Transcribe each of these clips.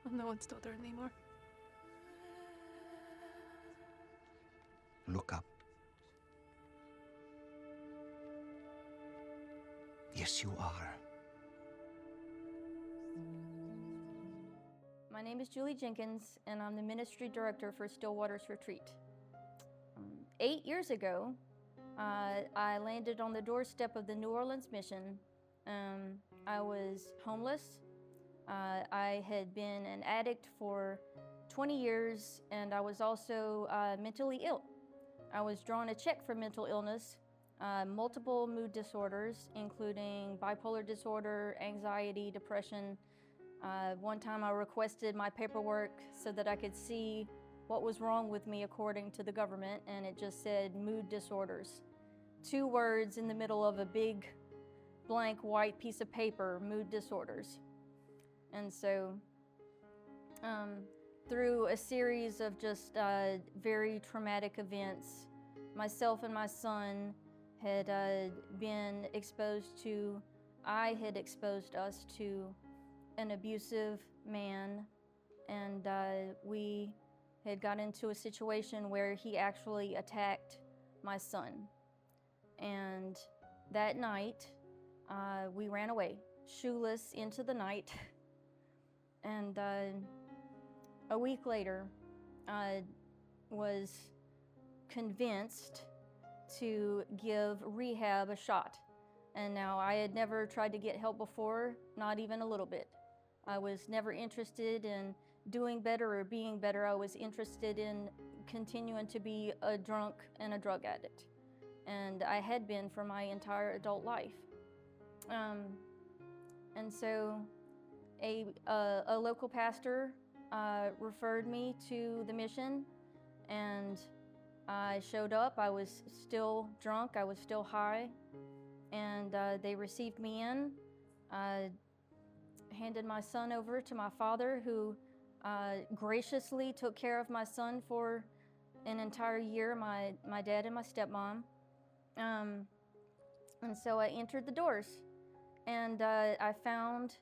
I'm no one's daughter anymore. Look up. Yes, you are. My name is Julie Jenkins, and I'm the ministry director for Stillwater's Retreat. 8 years ago, I landed on the doorstep of the New Orleans mission. I was homeless. I had been an addict for 20 years, and I was also mentally ill. I was drawn a check for mental illness, multiple mood disorders, including bipolar disorder, anxiety, depression. One time I requested my paperwork so that I could see what was wrong with me according to the government, and it just said mood disorders. 2 words in the middle of a big blank white piece of paper, mood disorders. And so through a series of just very traumatic events, myself and my son had been exposed to, I had exposed us to an abusive man, and we had got into a situation where he actually attacked my son. And that night, we ran away, shoeless into the night. And a week later, I was convinced to give rehab a shot. And now I had never tried to get help before, not even a little bit. I was never interested in doing better or being better. I was interested in continuing to be a drunk and a drug addict. And I had been for my entire adult life. And so a local pastor referred me to the mission, and I showed up. I was still drunk, I was still high, and they received me in. Handed my son over to my father, who graciously took care of my son for an entire year, my dad and my stepmom. And so I entered the doors, and I found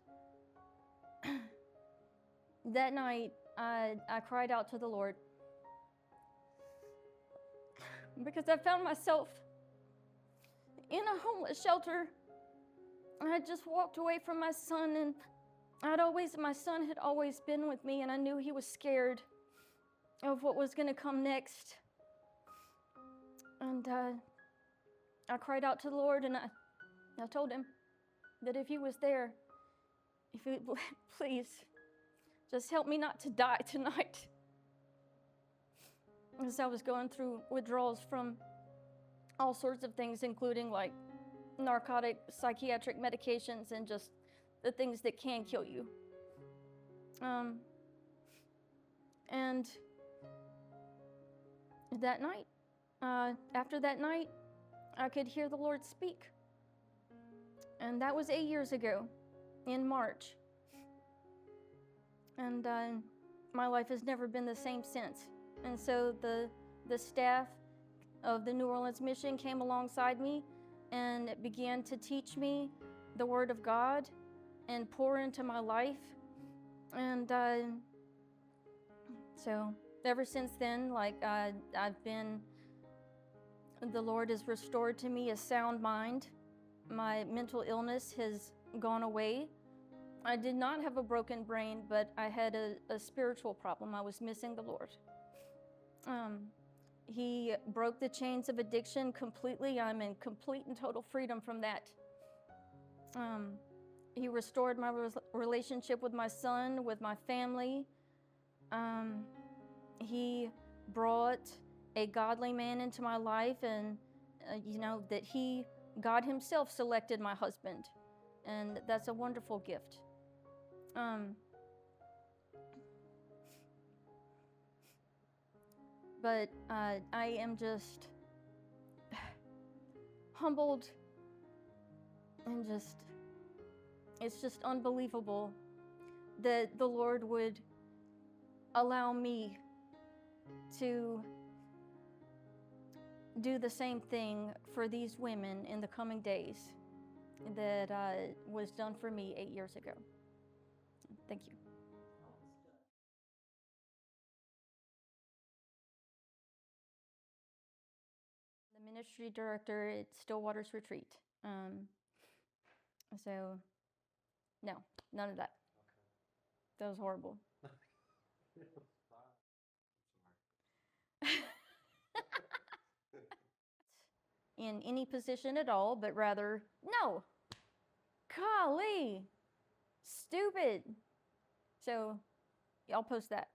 that night I cried out to the Lord, because I found myself in a homeless shelter. I just walked away from my son, and my son had always been with me, and I knew he was scared of what was going to come next. And I cried out to the Lord, and I told him that if he was there, if he would please just help me not to die tonight. As I was going through withdrawals from all sorts of things, including like narcotic, psychiatric medications, and just the things that can kill you. And that night, after that night, I could hear the Lord speak. And that was 8 years ago, in March. And my life has never been the same since. And so the staff of the New Orleans mission came alongside me and began to teach me the Word of God and pour into my life. And so ever since then, the Lord has restored to me a sound mind. My mental illness has gone away. I did not have a broken brain, but I had a spiritual problem. I was missing the Lord. He broke the chains of addiction completely. I'm in complete and total freedom from that. He restored my relationship with my son, with my family. He brought a godly man into my life, and that God himself selected my husband, and that's a wonderful gift. But I am just humbled, and it's just unbelievable that the Lord would allow me to do the same thing for these women in the coming days that was done for me 8 years ago. Thank you. ministry director at Stillwater's Retreat. So, no, none of that. That was horrible. In any position at all, but rather, no. Golly, stupid. So, I'll post that.